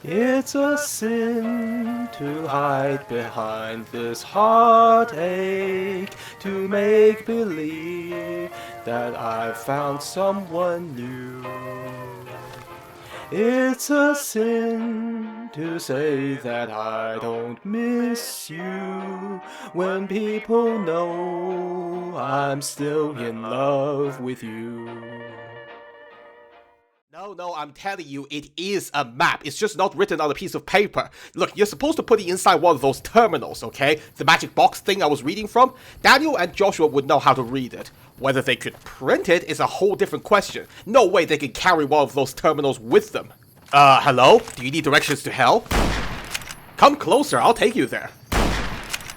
It's a sin to hide behind this heartache, to make believe that I've found someone new. It's a sin to say that I don't miss you when people know I'm still in love with you. No, I'm telling you, it is a map. It's just not written on a piece of paper. Look, you're supposed to put it inside one of those terminals, okay? The magic box thing I was reading from. Daniel and Joshua would know how to read it. Whether they could print it is a whole different question. No way they could carry one of those terminals with them. Hello? Do you need directions to hell? Come closer, I'll take you there.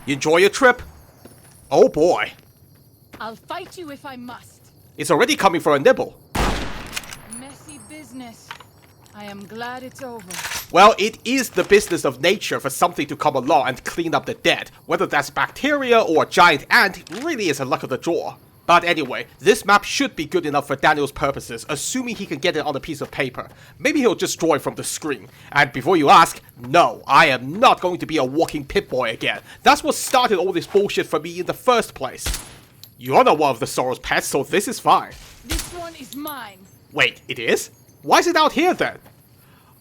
You enjoy your trip? Oh boy. I'll fight you if I must. It's already coming for a nibble. Messy business. I am glad it's over. Well, it is the business of nature for something to come along and clean up the dead. Whether that's bacteria or a giant ant really is a luck of the draw. But anyway, this map should be good enough for Daniel's purposes, assuming he can get it on a piece of paper. Maybe he'll just draw it from the screen. And before you ask, no, I am not going to be a walking Pip-Boy again. That's what started all this bullshit for me in the first place. You're not one of the Sorrow's pets, so this is fine. This one is mine. Wait, it is? Why is it out here then?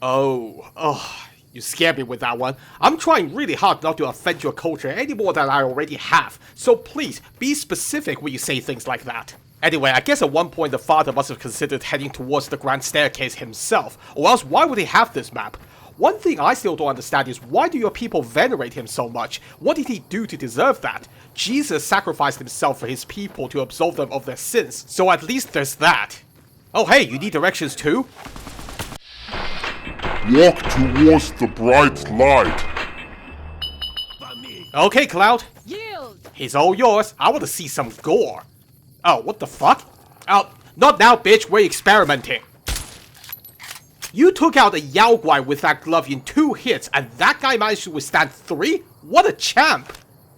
Oh, you scared me with that one. I'm trying really hard not to offend your culture any more than I already have, so please, be specific when you say things like that. Anyway, I guess at one point the father must have considered heading towards the grand staircase himself, or else why would he have this map? One thing I still don't understand is why do your people venerate him so much? What did he do to deserve that? Jesus sacrificed himself for his people to absolve them of their sins, so at least there's that. Oh hey, you need directions too? Walk towards the bright light. Okay, Cloud. Yield! He's all yours. I want to see some gore. Oh, what the fuck? Oh, not now, bitch. We're experimenting. You took out a Yao Guai with that glove in 2 hits, and that guy managed to withstand 3? What a champ!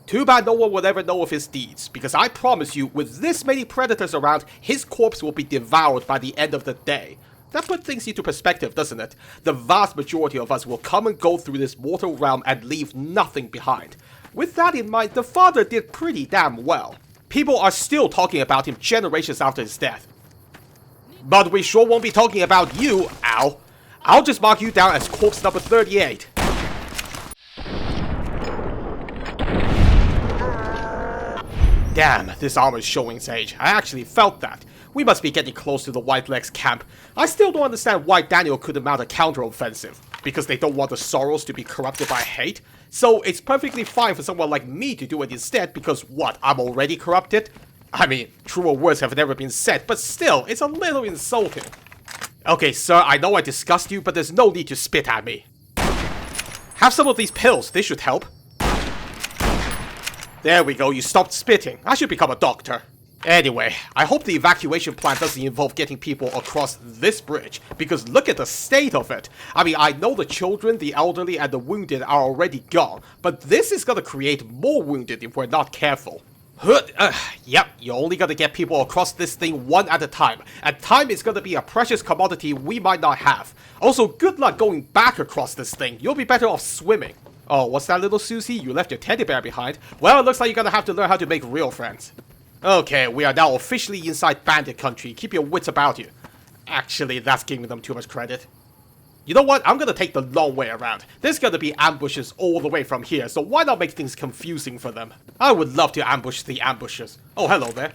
Too bad no one will ever know of his deeds, because I promise you, with this many predators around, his corpse will be devoured by the end of the day. That puts things into perspective, doesn't it? The vast majority of us will come and go through this mortal realm and leave nothing behind. With that in mind, the father did pretty damn well. People are still talking about him generations after his death. But we sure won't be talking about you, Al. I'll just mark you down as corpse number 38. Damn, this armor is showing its age. I actually felt that. We must be getting close to the Whiteleg's camp. I still don't understand why Daniel couldn't mount a counter-offensive. Because they don't want the Sorrows to be corrupted by hate? So it's perfectly fine for someone like me to do it instead because, what, I'm already corrupted? I mean, truer words have never been said, but still, it's a little insulting. Okay, sir, I know I disgust you, but there's no need to spit at me. Have some of these pills, they should help. There we go, you stopped spitting. I should become a doctor. Anyway, I hope the evacuation plan doesn't involve getting people across this bridge, because look at the state of it. I mean, I know the children, the elderly, and the wounded are already gone, but this is gonna create more wounded if we're not careful. Yep, you're only gonna get people across this thing one at a time, and time is gonna be a precious commodity we might not have. Also, good luck going back across this thing, you'll be better off swimming. Oh, what's that, little Susie? You left your teddy bear behind? Well, it looks like you're gonna have to learn how to make real friends. Okay, we are now officially inside bandit country. Keep your wits about you. Actually, that's giving them too much credit. You know what? I'm gonna take the long way around. There's gonna be ambushes all the way from here, so why not make things confusing for them? I would love to ambush the ambushers. Oh, hello there.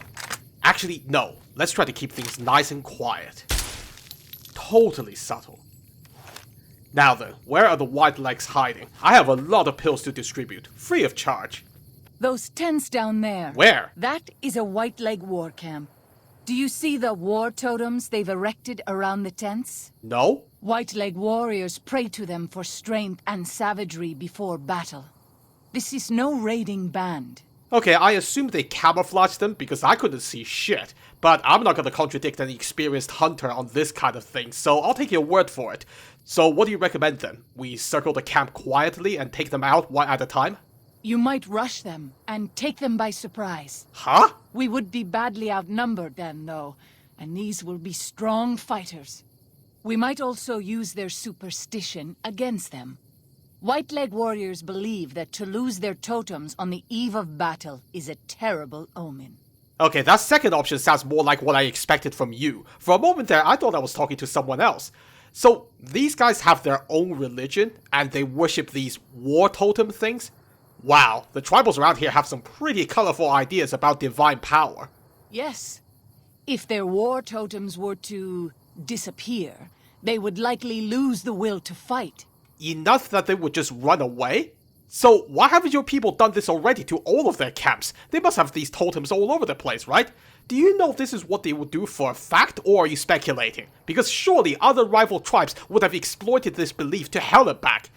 Actually, no. Let's try to keep things nice and quiet. Totally subtle. Now then, where are the Whitelegs hiding? I have a lot of pills to distribute, free of charge. Those tents down there. Where? That is a Whiteleg war camp. Do you see the war totems they've erected around the tents? No? Whiteleg warriors pray to them for strength and savagery before battle. This is no raiding band. Okay, I assume they camouflaged them because I couldn't see shit. But I'm not gonna contradict an experienced hunter on this kind of thing, so I'll take your word for it. So what do you recommend then? We circle the camp quietly and take them out one at a time? You might rush them and take them by surprise. Huh? We would be badly outnumbered then, though, and these will be strong fighters. We might also use their superstition against them. White-leg warriors believe that to lose their totems on the eve of battle is a terrible omen. Okay, that second option sounds more like what I expected from you. For a moment there, I thought I was talking to someone else. So, these guys have their own religion, and they worship these war totem things? Wow, the tribals around here have some pretty colorful ideas about divine power. Yes. If their war totems were to disappear, they would likely lose the will to fight. Enough that they would just run away? So, why haven't your people done this already to all of their camps? They must have these totems all over the place, right? Do you know if this is what they would do for a fact, or are you speculating? Because surely other rival tribes would have exploited this belief to hell and back.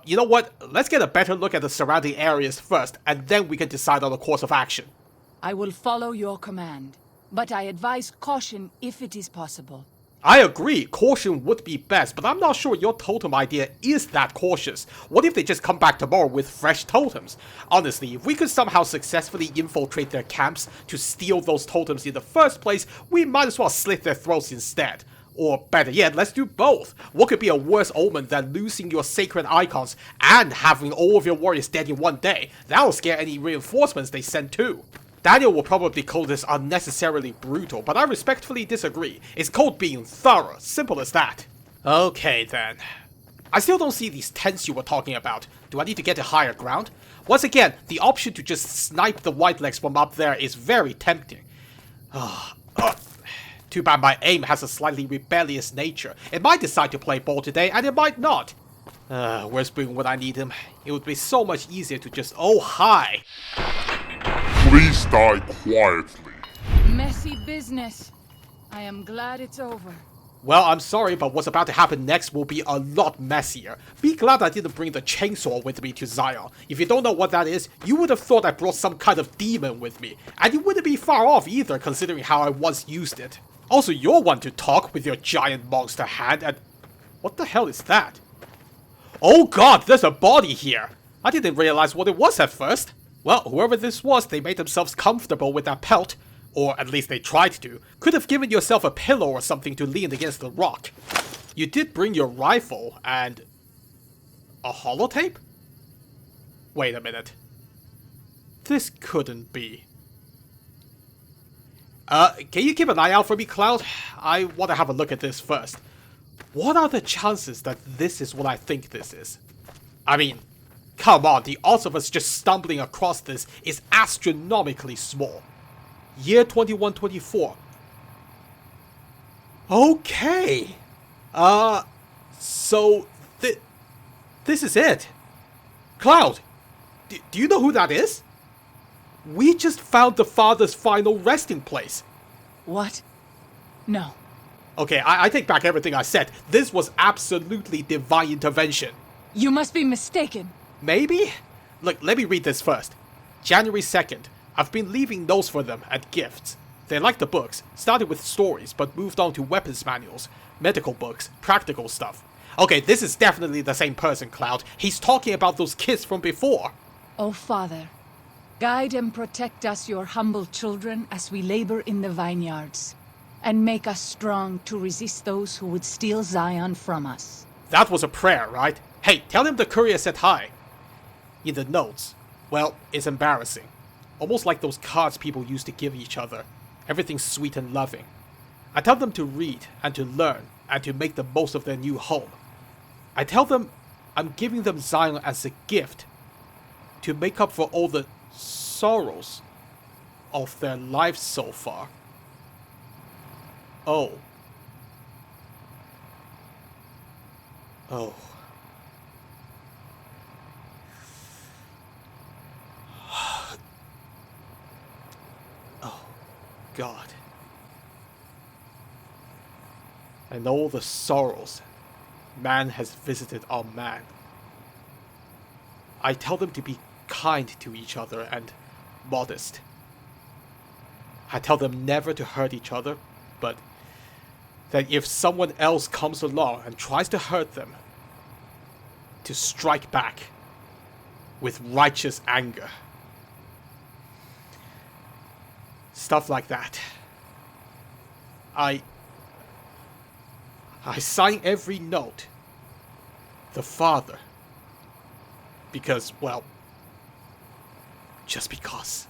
You know what? Let's get a better look at the surrounding areas first, and then we can decide on a course of action. I will follow your command, but I advise caution if it is possible. I agree, caution would be best, but I'm not sure your totem idea is that cautious. What if they just come back tomorrow with fresh totems? Honestly, if we could somehow successfully infiltrate their camps to steal those totems in the first place, we might as well slit their throats instead. Or better yet, let's do both. What could be a worse omen than losing your sacred icons and having all of your warriors dead in one day? That'll scare any reinforcements they send too. Daniel will probably call this unnecessarily brutal, but I respectfully disagree. It's called being thorough, simple as that. Okay then. I still don't see these tents you were talking about. Do I need to get to higher ground? Once again, the option to just snipe the whitelegs from up there is very tempting. Too bad my aim has a slightly rebellious nature. It might decide to play ball today, and it might not. Where's Boone when I need him? It would be so much easier to just, oh hi! Please die quietly. Messy business. I am glad it's over. Well, I'm sorry, but what's about to happen next will be a lot messier. Be glad I didn't bring the chainsaw with me to Zion. If you don't know what that is, you would have thought I brought some kind of demon with me. And you wouldn't be far off either, considering how I once used it. Also, you're one to talk with your giant monster hand and... What the hell is that? Oh god, there's a body here! I didn't realize what it was at first. Well, whoever this was, they made themselves comfortable with that pelt. Or at least they tried to. Could have given yourself a pillow or something to lean against the rock. You did bring your rifle and... a holotape? Wait a minute. This couldn't be. Can you keep an eye out for me, Cloud? I want to have a look at this first. What are the chances that this is what I think this is? I mean, come on, the odds of us just stumbling across this is astronomically small. Year 2124. Okay. So, this is it. Cloud, do you know who that is? We just found the father's final resting place. What? No. Okay, I take back everything I said. This was absolutely divine intervention. You must be mistaken. Maybe? Look, let me read this first. January 2nd. I've been leaving notes for them and gifts. They like the books, started with stories, but moved on to weapons manuals, medical books, practical stuff. Okay, this is definitely the same person, Cloud. He's talking about those kids from before. Oh, Father, guide and protect us, your humble children, as we labor in the vineyards, and make us strong to resist those who would steal Zion from us. That was a prayer, right? Hey, tell him the courier said hi. In the notes, well, it's embarrassing. Almost like those cards people used to give each other. Everything's sweet and loving. I tell them to read and to learn and to make the most of their new home. I tell them I'm giving them Zion as a gift to make up for all the sorrows of their lives so far. Oh. Oh. Oh, God. And all the sorrows man has visited on man. I tell them to be kind to each other and modest. I tell them never to hurt each other, but that if someone else comes along and tries to hurt them, to strike back with righteous anger. Stuff like that. I sign every note. The Father. Because, well, just because.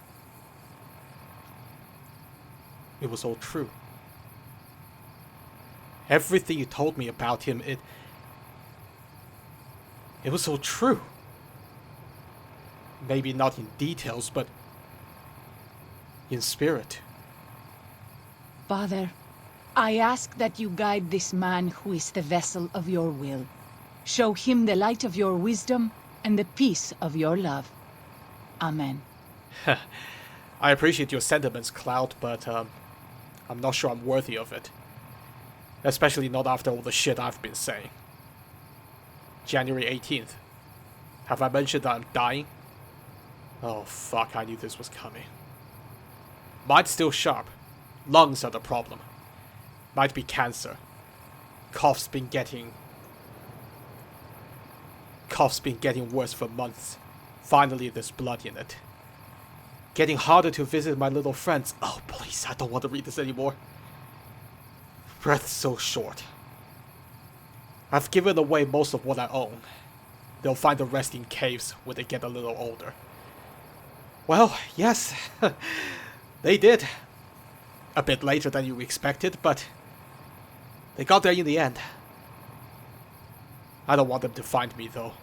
It was all true. Everything you told me about him, it was all true. Maybe not in details, but in spirit. Father, I ask that you guide this man who is the vessel of your will. Show him the light of your wisdom and the peace of your love. Amen. I appreciate your sentiments, Cloud, but I'm not sure I'm worthy of it. Especially not after all the shit I've been saying. January 18th. Have I mentioned that I'm dying? Oh fuck, I knew this was coming. Mind's still sharp. Lungs are the problem. Might be cancer. Cough's been getting worse for months. Finally there's blood in it. Getting harder to visit my little friends. Oh please, I don't want to read this anymore. Breath so short. I've given away most of what I own. They'll find the rest in caves when they get a little older. Well, yes, they did. A bit later than you expected, but they got there in the end. I don't want them to find me, though.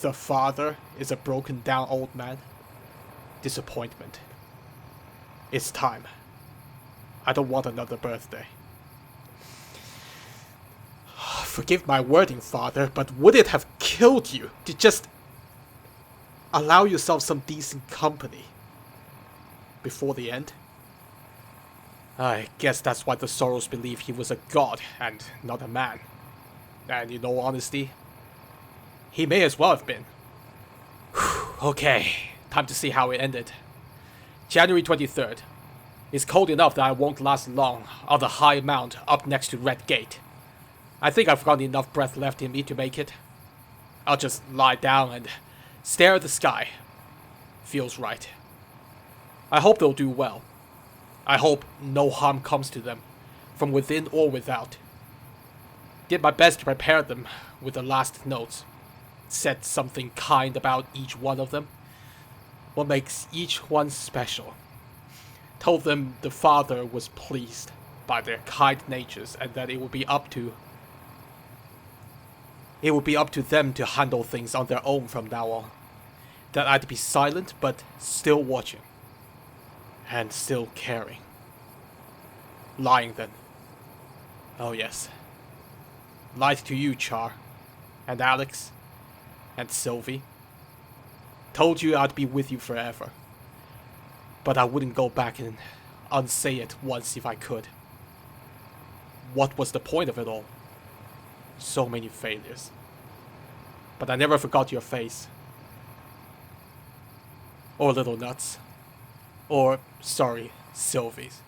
The Father is a broken down old man. Disappointment. It's time. I don't want another birthday. Forgive my wording, Father, but would it have killed you to just allow yourself some decent company before the end? I guess that's why the Sorrows believe he was a god and not a man. And in all honesty, he may as well have been. Okay, time to see how it ended. January 23rd. It's cold enough that I won't last long on the high mount up next to Red Gate. I think I've got enough breath left in me to make it. I'll just lie down and stare at the sky. Feels right. I hope they'll do well. I hope no harm comes to them, from within or without. Did my best to prepare them with the last notes. Said something kind about each one of them. What makes each one special. Told them the Father was pleased by their kind natures and that it would be up to them to handle things on their own from now on. That I'd be silent but still watching. And still caring. Lying then. Oh yes. Lied to you, Char. And Alex. And Sylvie. Told you I'd be with you forever. But I wouldn't go back and unsay it once if I could. What was the point of it all? So many failures. But I never forgot your face. Or Little Nuts. Or, sorry, Sylvie's.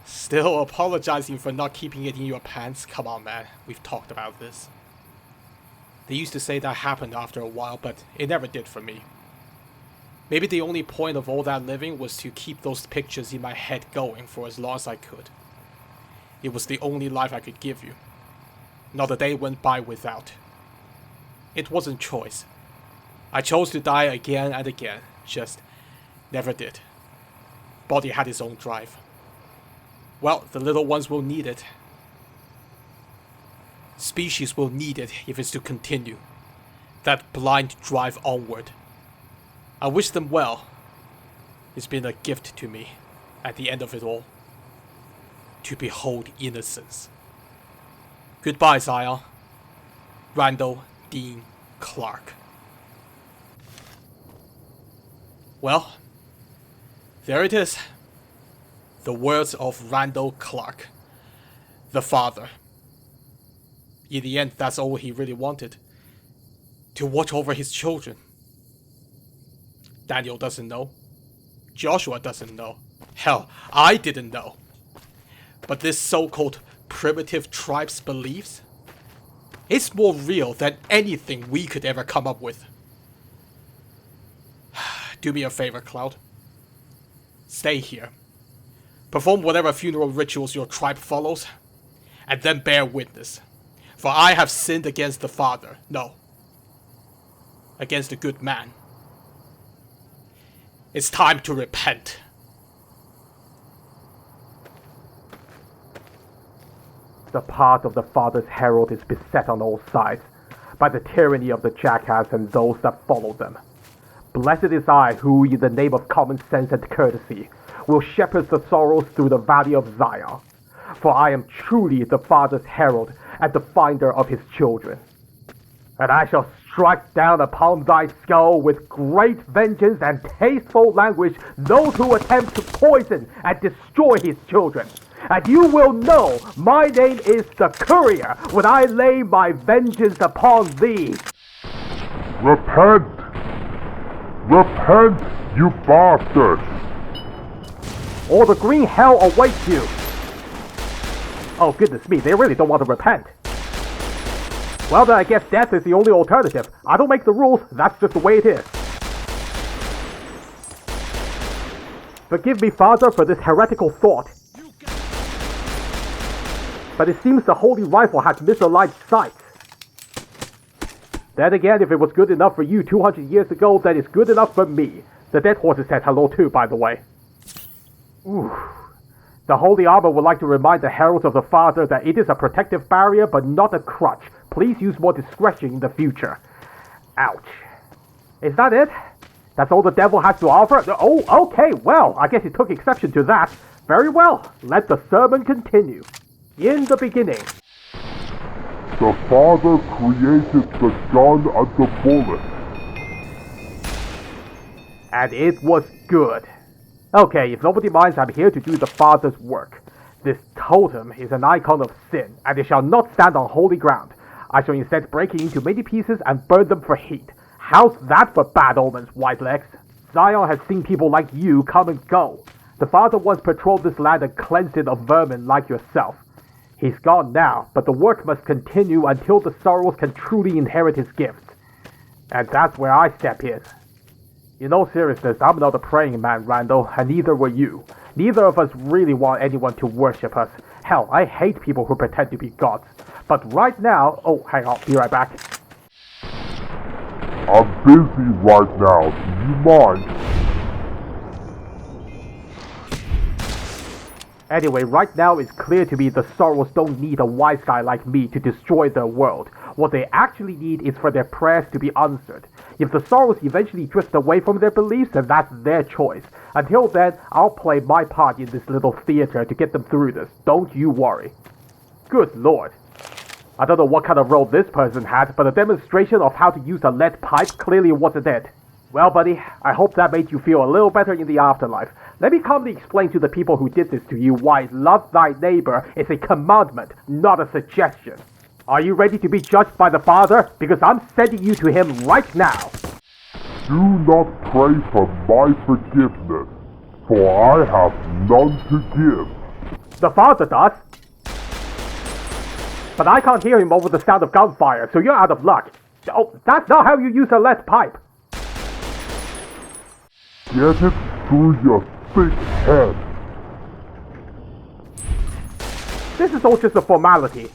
Still apologizing for not keeping it in your pants? Come on, man. We've talked about this. They used to say that happened after a while, but it never did for me. Maybe the only point of all that living was to keep those pictures in my head going for as long as I could. It was the only life I could give you. Not a day went by without. It wasn't choice. I chose to die again and again, just never did. Body had its own drive. Well, the little ones will need it. Species will need it if it's to continue. That blind drive onward. I wish them well. It's been a gift to me, at the end of it all. To behold innocence. Goodbye, Zion. Randall Dean Clark. Well, there it is. The words of Randall Clark, the father. In the end, that's all he really wanted. To watch over his children. Daniel doesn't know. Joshua doesn't know. Hell, I didn't know. But this so-called primitive tribe's beliefs? It's more real than anything we could ever come up with. Do me a favor, Cloud. Stay here. Perform whatever funeral rituals your tribe follows. and then bear witness. For I have sinned against the Father, no, against the good man. It's time to repent. The path of the Father's herald is beset on all sides by the tyranny of the jackass and those that follow them. Blessed is I who, in the name of common sense and courtesy, will shepherd the sorrows through the valley of Zion. For I am truly the Father's herald and the finder of his children. And I shall strike down upon thy skull with great vengeance and tasteful language those who attempt to poison and destroy his children. And you will know my name is the Courier when I lay my vengeance upon thee. Repent! Repent, you bastards! Or the green hell awaits you. Oh, goodness me, they really don't want to repent. Well, then I guess death is the only alternative. I don't make the rules, that's just the way it is. Forgive me, Father, for this heretical thought. But it seems the holy rifle has misaligned sights. Then again, if it was good enough for you 200 years ago, then it's good enough for me. The dead horses said hello too, by the way. Ooh. The holy armor would like to remind the heralds of the Father that it is a protective barrier, but not a crutch. Please use more discretion in the future. Ouch. Is that it? That's all the devil has to offer? Oh, okay, well, I guess he took exception to that. Very well, let the sermon continue. In the beginning, The Father created the gun and the bullet. and it was good. Okay, if nobody minds, I'm here to do the Father's work. This totem is an icon of sin, and it shall not stand on holy ground. I shall instead break it into many pieces and burn them for heat. How's that for bad omens, Whitelegs? Zion has seen people like you come and go. The Father once patrolled this land and cleansed it of vermin like yourself. He's gone now, but the work must continue until the sorrows can truly inherit his gifts. And that's where I step in. In all seriousness, I'm not a praying man, Randall, and neither were you. Neither of us really want anyone to worship us. Hell, I hate people who pretend to be gods. But right now... Oh, hang on, be right back. I'm busy right now, do you mind? Anyway, right now it's clear to me the Sorrows don't need a wise guy like me to destroy their world. What they actually need is for their prayers to be answered. If the Sorrows eventually drift away from their beliefs, then that's their choice. Until then, I'll play my part in this little theater to get them through this. Don't you worry. Good lord. I don't know what kind of role this person had, but a demonstration of how to use a lead pipe clearly wasn't it. Well, buddy, I hope that made you feel a little better in the afterlife. Let me calmly explain to the people who did this to you why love thy neighbor is a commandment, not a suggestion. Are you ready to be judged by the Father? Because I'm sending you to him right now. Do not pray for my forgiveness, for I have none to give. The Father does. But I can't hear him over the sound of gunfire, so you're out of luck. Oh, that's not how you use a lead pipe. Get it through your thick head. This is all just a formality.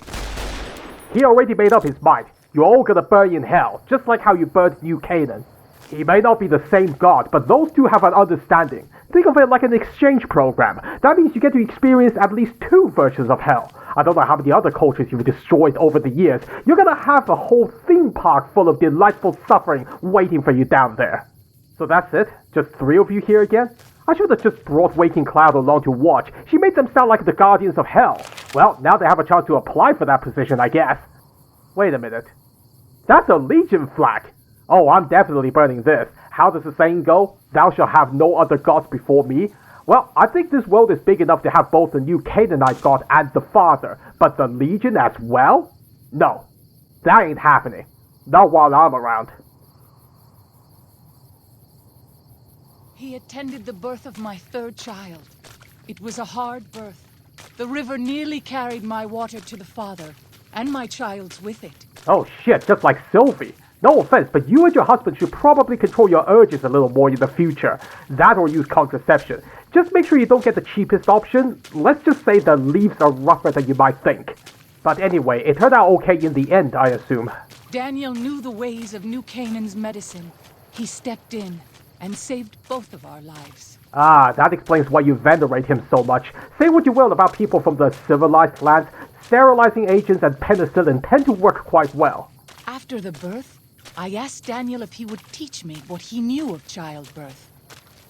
He already made up his mind. You're all gonna burn in hell, just like how you burned New Canaan. He may not be the same God, but those two have an understanding. Think of it like an exchange program. That means you get to experience at least two versions of hell. I don't know how many other cultures you've destroyed over the years. You're gonna have a whole theme park full of delightful suffering waiting for you down there. So that's it? Just three of you here again? I should have just brought Waking Cloud along to watch. She made them sound like the guardians of hell. Well, now they have a chance to apply for that position, I guess. Wait a minute. That's a Legion flag. Oh, I'm definitely burning this. How does the saying go? Thou shalt have no other gods before me. Well, I think this world is big enough to have both the new Canaanite god and the Father, but the Legion as well? No, that ain't happening. Not while I'm around. He attended the birth of my third child. It was a hard birth. The river nearly carried my water to the Father, and my child's with it. Oh shit, just like Sylvie. No offense, but you and your husband should probably control your urges a little more in the future. That or use contraception. Just make sure you don't get the cheapest option. Let's just say the leaves are rougher than you might think. But anyway, it turned out okay in the end, I assume. Daniel knew the ways of New Canaan's medicine. He stepped in and saved both of our lives. Ah, that explains why you venerate him so much. Say what you will about people from the civilized lands, sterilizing agents and penicillin tend to work quite well. After the birth, I asked Daniel if he would teach me what he knew of childbirth.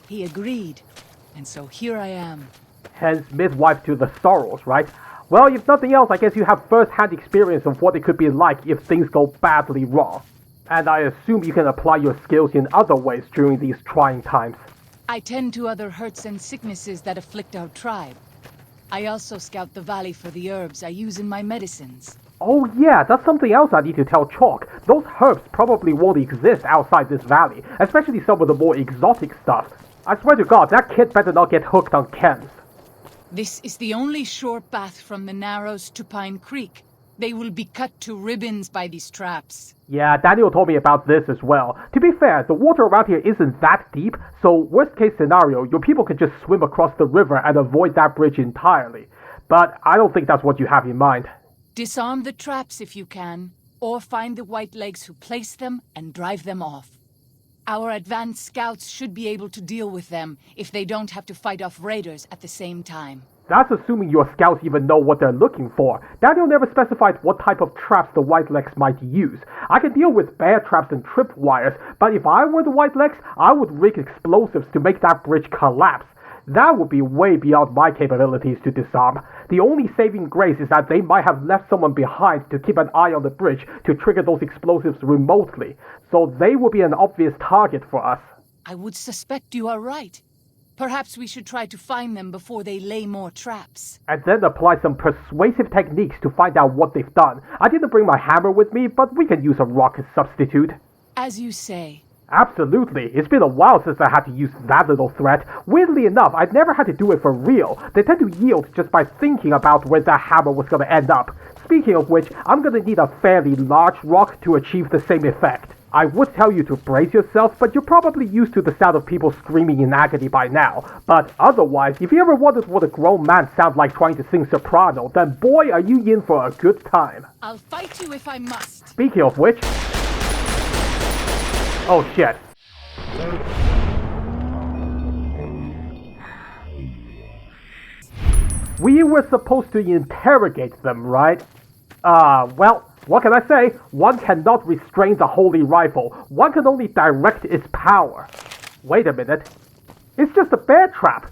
He agreed, and so here I am. Hence, midwife to the sorrows, right? Well, if nothing else, I guess you have first-hand experience of what it could be like if things go badly wrong. And I assume you can apply your skills in other ways during these trying times. I tend to other hurts and sicknesses that afflict our tribe. I also scout the valley for the herbs I use in my medicines. Oh yeah, that's something else I need to tell Chalk. Those herbs probably won't exist outside this valley, especially some of the more exotic stuff. I swear to God, that kid better not get hooked on chems. This is the only short path from the Narrows to Pine Creek. They will be cut to ribbons by these traps. Yeah, Daniel told me about this as well. To be fair, the water around here isn't that deep, so worst case scenario, your people could just swim across the river and avoid that bridge entirely. But I don't think that's what you have in mind. Disarm the traps if you can, or find the White Legs who place them and drive them off. Our advanced scouts should be able to deal with them if they don't have to fight off raiders at the same time. That's assuming your scouts even know what they're looking for. Daniel never specified what type of traps the White Legs might use. I can deal with bear traps and tripwires, but if I were the White Legs, I would rig explosives to make that bridge collapse. That would be way beyond my capabilities to disarm. The only saving grace is that they might have left someone behind to keep an eye on the bridge to trigger those explosives remotely, so they would be an obvious target for us. I would suspect you are right. Perhaps we should try to find them before they lay more traps. And then apply some persuasive techniques to find out what they've done. I didn't bring my hammer with me, but we can use a rock as substitute. As you say. Absolutely. It's been a while since I had to use that little threat. Weirdly enough, I've never had to do it for real. They tend to yield just by thinking about where that hammer was going to end up. Speaking of which, I'm going to need a fairly large rock to achieve the same effect. I would tell you to brace yourself, but you're probably used to the sound of people screaming in agony by now. But otherwise, if you ever wondered what a grown man sounds like trying to sing soprano, then boy are you in for a good time. I'll fight you if I must. Speaking of which... Oh shit. We were supposed to interrogate them, right? Well, what can I say? One cannot restrain the holy rifle. One can only direct its power. Wait a minute. It's just a bear trap.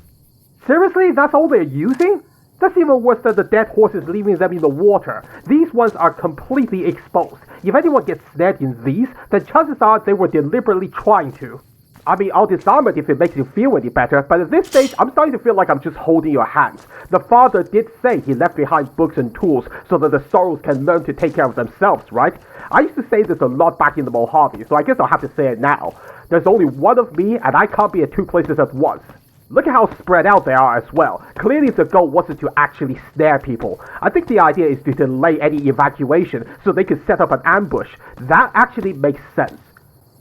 Seriously, that's all they're using? That's even worse than the dead horses leaving them in the water. These ones are completely exposed. If anyone gets snared in these, then chances are they were deliberately trying to. I mean, I'll disarm it if it makes you feel any better, but at this stage, I'm starting to feel like I'm just holding your hands. The father did say he left behind books and tools so that the sorrows can learn to take care of themselves, right? I used to say this a lot back in the Mojave, so I guess I'll have to say it now. There's only one of me, and I can't be at two places at once. Look at how spread out they are as well. Clearly the goal wasn't to actually snare people. I think the idea is to delay any evacuation so they could set up an ambush. That actually makes sense.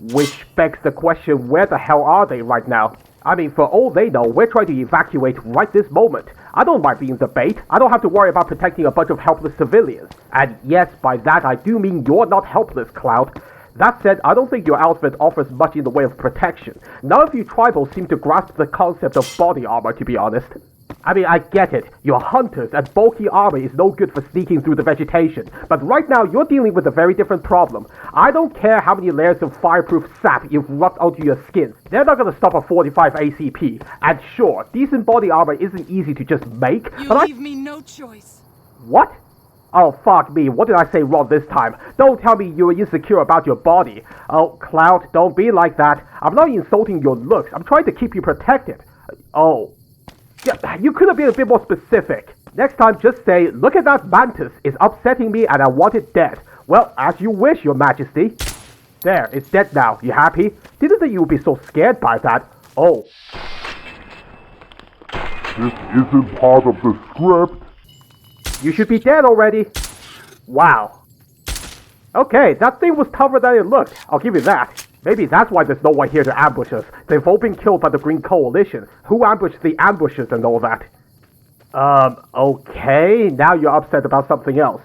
Which begs the question, where the hell are they right now? I mean, for all they know, we're trying to evacuate right this moment. I don't mind being the bait. I don't have to worry about protecting a bunch of helpless civilians. And yes, by that I do mean you're not helpless, Cloud. That said, I don't think your outfit offers much in the way of protection. None of you tribals seem to grasp the concept of body armor, to be honest. I mean, I get it. You're hunters, and bulky armor is no good for sneaking through the vegetation. But right now, you're dealing with a very different problem. I don't care how many layers of fireproof sap you've rubbed onto your skin. They're not gonna stop a 45 ACP. And sure, decent body armor isn't easy to just make, You but leave me no choice. What? Oh, fuck me, what did I say wrong this time? Don't tell me you were insecure about your body. Oh, Cloud, don't be like that. I'm not insulting your looks. I'm trying to keep you protected. Oh. Yeah, you could have been a bit more specific. Next time, just say, look at that mantis. It's upsetting me and I want it dead. Well, as you wish, your majesty. There, it's dead now. You happy? Didn't think you would be so scared by that. Oh. This isn't part of the script. You should be dead already. Wow. Okay, that thing was tougher than it looked. I'll give you that. Maybe that's why there's no one here to ambush us. They've all been killed by the Green Coalition. Who ambushed the ambushers and all that? Okay, now you're upset about something else.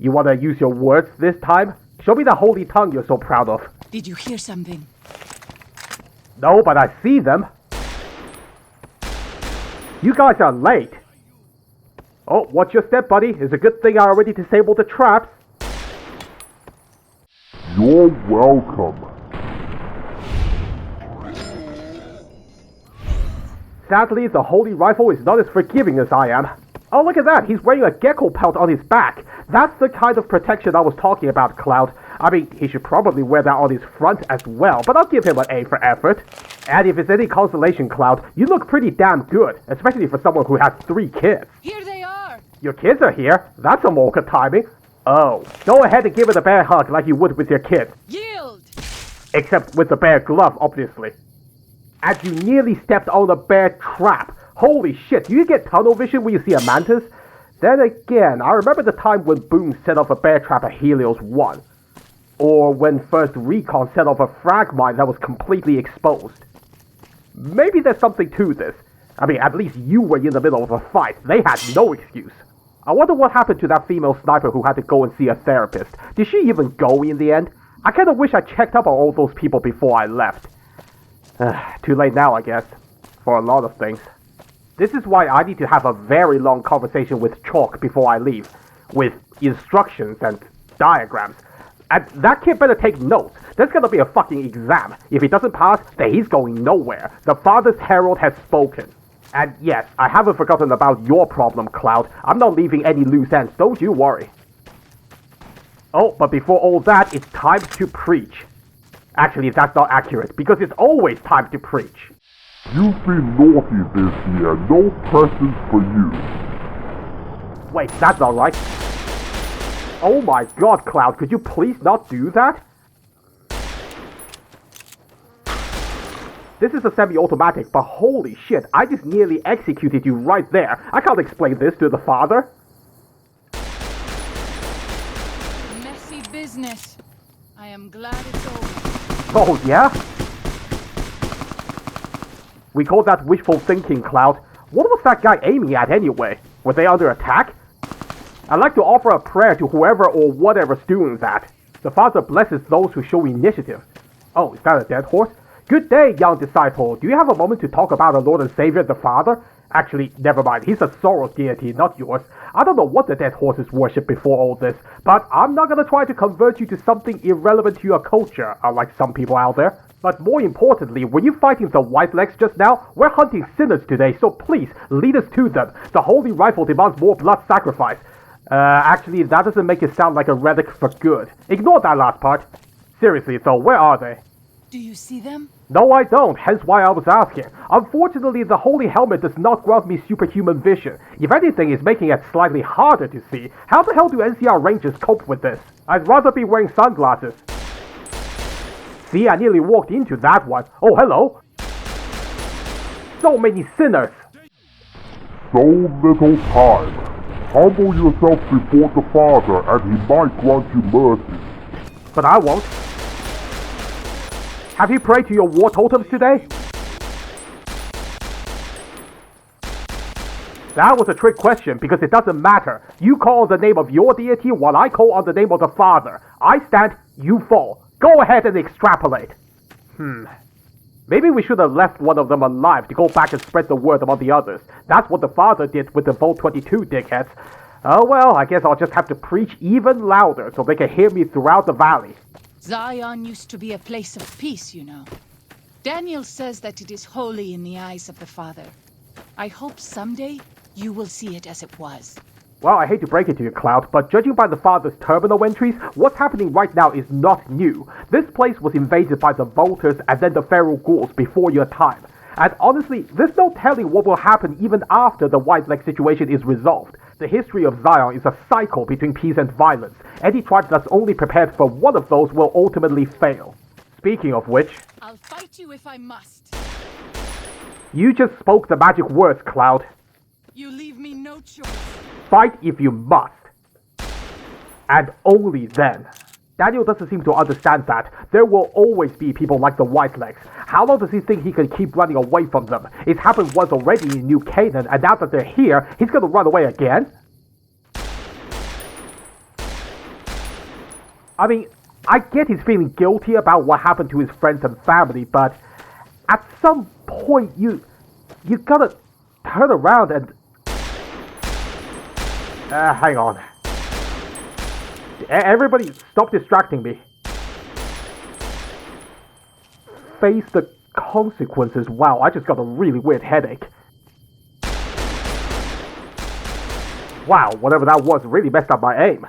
You wanna use your words this time? Show me the holy tongue you're so proud of. Did you hear something? No, but I see them. You guys are late. Oh, watch your step, buddy. It's a good thing I already disabled the traps. You're welcome. Sadly, the holy rifle is not as forgiving as I am. Oh, look at that! He's wearing a gecko pelt on his back! That's the kind of protection I was talking about, Cloud. I mean, he should probably wear that on his front as well, but I'll give him an A for effort. And if it's any consolation, Cloud, you look pretty damn good, especially for someone who has 3 kids. Here they are! Your kids are here? That's some awkward timing. Oh, go ahead and give it a bear hug like you would with your kid. Yield! Except with the bear glove, obviously. As you nearly stepped on a bear trap. Holy shit, do you get tunnel vision when you see a mantis? Then again, I remember the time when Boom set off a bear trap at Helios 1. Or when First Recon set off a frag mine that was completely exposed. Maybe there's something to this. I mean, at least you were in the middle of a fight. They had no excuse. I wonder what happened to that female sniper who had to go and see a therapist. Did she even go in the end? I kinda wish I checked up on all those people before I left. Too late now, I guess. For a lot of things. This is why I need to have a very long conversation with Chalk before I leave. With instructions and diagrams. And that kid better take notes. There's gonna be a fucking exam. If he doesn't pass, then he's going nowhere. The Father's Herald has spoken. And yes, I haven't forgotten about your problem, Cloud. I'm not leaving any loose ends, don't you worry. Oh, but before all that, it's time to preach. Actually, that's not accurate, because it's always time to preach. You've been naughty this year. No presents for you. Wait, that's not right. Oh my god, Cloud, could you please not do that? This is a semi-automatic, but holy shit, I just nearly executed you right there. I can't explain this to the Father. Messy business. I am glad it's over. Oh, yeah? We call that wishful thinking, Cloud. What was that guy aiming at anyway? Were they under attack? I'd like to offer a prayer to whoever or whatever's doing that. The Father blesses those who show initiative. Oh, is that a dead horse? Good day, young disciple. Do you have a moment to talk about our Lord and Saviour, the Father? Actually, never mind. He's a sorrow deity, not yours. I don't know what the dead horses worship before all this, but I'm not gonna try to convert you to something irrelevant to your culture, unlike some people out there. But more importantly, were you fighting the Whitelegs just now? We're hunting sinners today, so please, lead us to them. The Holy Rifle demands more blood sacrifice. Actually, that doesn't make it sound like a relic for good. Ignore that last part. Seriously, though, where are they? Do you see them? No, I don't, hence why I was asking. Unfortunately, the Holy Helmet does not grant me superhuman vision. If anything, it's making it slightly harder to see. How the hell do NCR Rangers cope with this? I'd rather be wearing sunglasses. See, I nearly walked into that one. Oh, hello. So many sinners. So little time. Humble yourself before the Father, and he might grant you mercy. But I won't. Have you prayed to your war totems today? That was a trick question, because it doesn't matter. You call on the name of your deity, while I call on the name of the Father. I stand, you fall. Go ahead and extrapolate. Maybe we should have left one of them alive to go back and spread the word among the others. That's what the Father did with the Volt 22 dickheads. Oh well, I guess I'll just have to preach even louder so they can hear me throughout the valley. Zion used to be a place of peace, you know. Daniel says that it is holy in the eyes of the Father. I hope someday you will see it as it was. Well, I hate to break it to you, Cloud, but judging by the Father's terminal entries, what's happening right now is not new. This place was invaded by the Vultures and then the Feral Ghouls before your time. And honestly, there's no telling what will happen even after the White Leg situation is resolved. The history of Zion is a cycle between peace and violence. Any tribe that's only prepared for one of those will ultimately fail. Speaking of which... I'll fight you if I must. You just spoke the magic words, Cloud. You leave me no choice. Fight if you must. And only then. Daniel doesn't seem to understand that. There will always be people like the Whitelegs. How long does he think he can keep running away from them? It's happened once already in New Canaan, and now that they're here, he's gonna run away again? I mean, I get he's feeling guilty about what happened to his friends and family, but at some point you gotta turn around and... hang on. Everybody stop distracting me. Face the consequences. Wow, I just got a really weird headache. Wow, whatever that was really messed up my aim.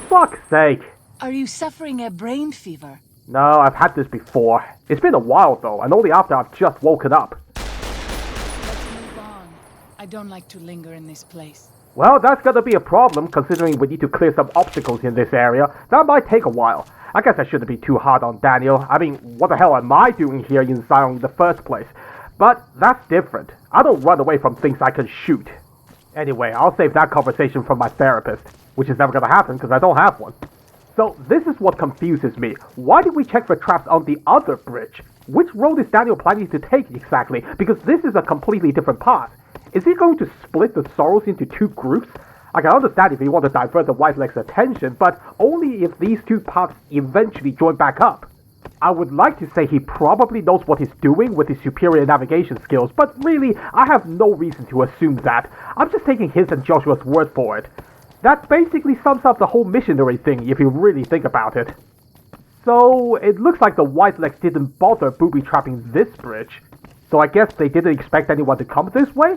Fuck's sake. Are you suffering a brain fever? No, I've had this before. It's been a while though, and only after I've just woken up. Let's move on. I don't like to linger in this place. Well, that's gonna be a problem, considering we need to clear some obstacles in this area. That might take a while. I guess I shouldn't be too hard on Daniel. I mean, what the hell am I doing here in Zion in the first place? But that's different. I don't run away from things I can shoot. Anyway, I'll save that conversation from my therapist, which is never gonna happen because I don't have one. So this is what confuses me. Why did we check for traps on the other bridge? Which road is Daniel planning to take exactly? Because this is a completely different path. Is he going to split the Sorrows into two groups? I can understand if he wants to divert the Whiteleg's attention, but only if these two paths eventually join back up. I would like to say he probably knows what he's doing with his superior navigation skills, but really, I have no reason to assume that. I'm just taking his and Joshua's word for it. That basically sums up the whole missionary thing if you really think about it. So, it looks like the Whitelegs didn't bother booby-trapping this bridge. So I guess they didn't expect anyone to come this way?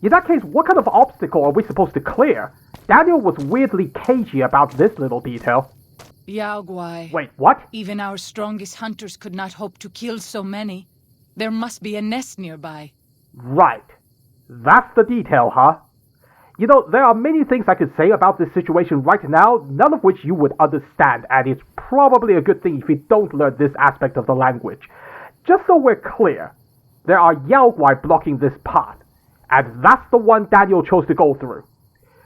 In that case, what kind of obstacle are we supposed to clear? Daniel was weirdly cagey about this little detail. Yao Guai. Wait, what? Even our strongest hunters could not hope to kill so many. There must be a nest nearby. Right. That's the detail, huh? You know, there are many things I could say about this situation right now, none of which you would understand, and it's probably a good thing if you don't learn this aspect of the language. Just so we're clear, there are Yao Guai blocking this path, and that's the one Daniel chose to go through.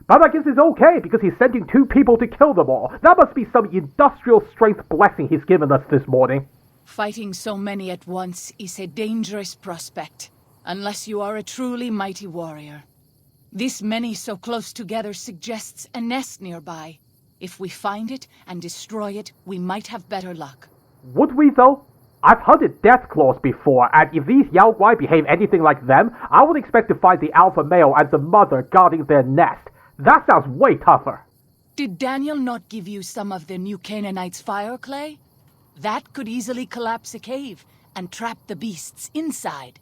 But I guess it's okay, because he's sending 2 people to kill them all. That must be some industrial strength blessing he's given us this morning. Fighting so many at once is a dangerous prospect, unless you are a truly mighty warrior. This many so close together suggests a nest nearby. If we find it and destroy it, we might have better luck. Would we, though? I've hunted deathclaws before, and if these Yao Guai behave anything like them, I would expect to find the alpha male and the mother guarding their nest. That sounds way tougher. Did Daniel not give you some of the new Canaanites' fire clay? That could easily collapse a cave and trap the beasts inside.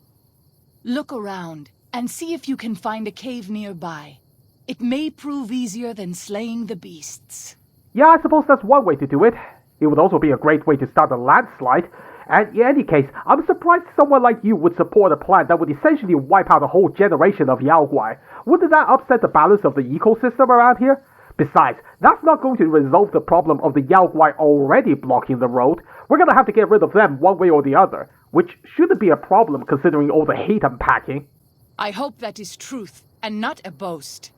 Look around and see if you can find a cave nearby. It may prove easier than slaying the beasts. Yeah, I suppose that's one way to do it. It would also be a great way to start a landslide. And in any case, I'm surprised someone like you would support a plan that would essentially wipe out a whole generation of Yao Guai. Wouldn't that upset the balance of the ecosystem around here? Besides, that's not going to resolve the problem of the Yao Guai already blocking the road. We're gonna have to get rid of them one way or the other, which shouldn't be a problem considering all the hate I'm packing. I hope that is truth, and not a boast.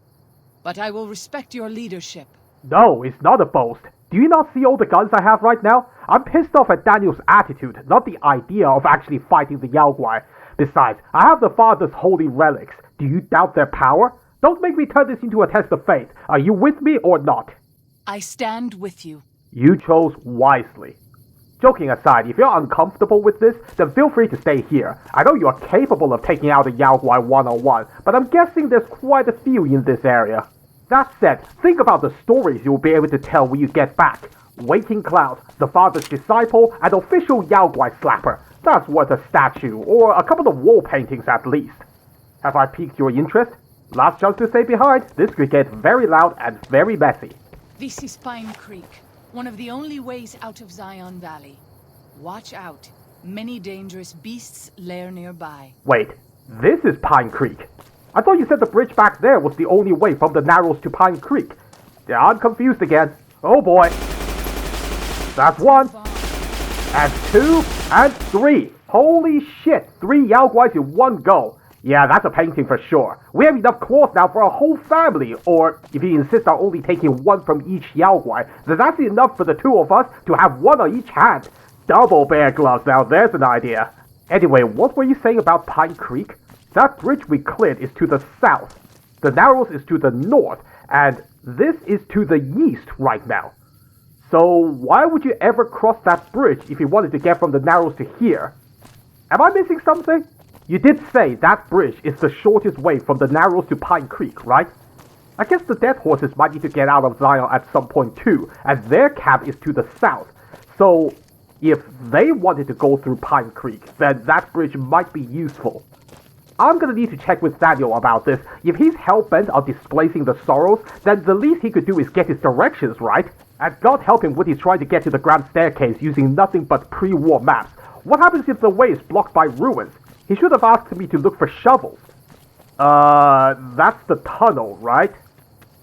But I will respect your leadership. No, it's not a boast. Do you not see all the guns I have right now? I'm pissed off at Daniel's attitude, not the idea of actually fighting the Yao Guai. Besides, I have the Father's holy relics. Do you doubt their power? Don't make me turn this into a test of faith. Are you with me or not? I stand with you. You chose wisely. Joking aside, if you're uncomfortable with this, then feel free to stay here. I know you're capable of taking out a Yao Guai one-on-one, but I'm guessing there's quite a few in this area. That said, think about the stories you'll be able to tell when you get back. Waiting Cloud, the Father's Disciple, and official Yao Guai Slapper. That's worth a statue, or a couple of wall paintings at least. Have I piqued your interest? Last chance to stay behind. This could get very loud and very messy. This is Pine Creek, one of the only ways out of Zion Valley. Watch out. Many dangerous beasts lair nearby. Wait, this is Pine Creek. I thought you said the bridge back there was the only way from the Narrows to Pine Creek. Yeah, I'm confused again. Oh boy. That's 1, and 2, and 3. Holy shit, 3 Yao Guais in one go. Yeah, that's a painting for sure. We have enough cloth now for a whole family, or if you insist on only taking 1 from each Yao Guai, then that's enough for the 2 of us to have 1 on each hand. Double bear gloves, now there's an idea. Anyway, what were you saying about Pine Creek? That bridge we cleared is to the south. The Narrows is to the north, and this is to the east right now. So why would you ever cross that bridge if you wanted to get from the Narrows to here? Am I missing something? You did say that bridge is the shortest way from the Narrows to Pine Creek, right? I guess the Dead Horses might need to get out of Zion at some point too, and their camp is to the south. So, if they wanted to go through Pine Creek, then that bridge might be useful. I'm gonna need to check with Daniel about this. If he's hell-bent on displacing the Sorrows, then the least he could do is get his directions right. And God help him when he's trying to get to the Grand Staircase using nothing but pre-war maps. What happens if the way is blocked by ruins? He should have asked me to look for shovels. That's the tunnel, right?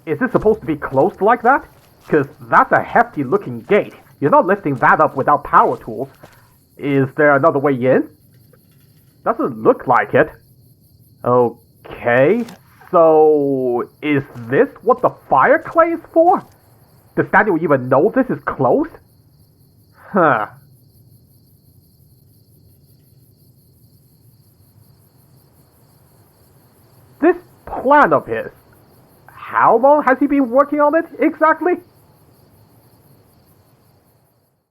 Is it supposed to be closed like that? Because that's a hefty-looking gate. You're not lifting that up without power tools. Is there another way in? Doesn't look like it. Okay, so is this what the fire clay is for? Does Daniel even know this is closed? Huh. This plan of his, how long has he been working on it exactly?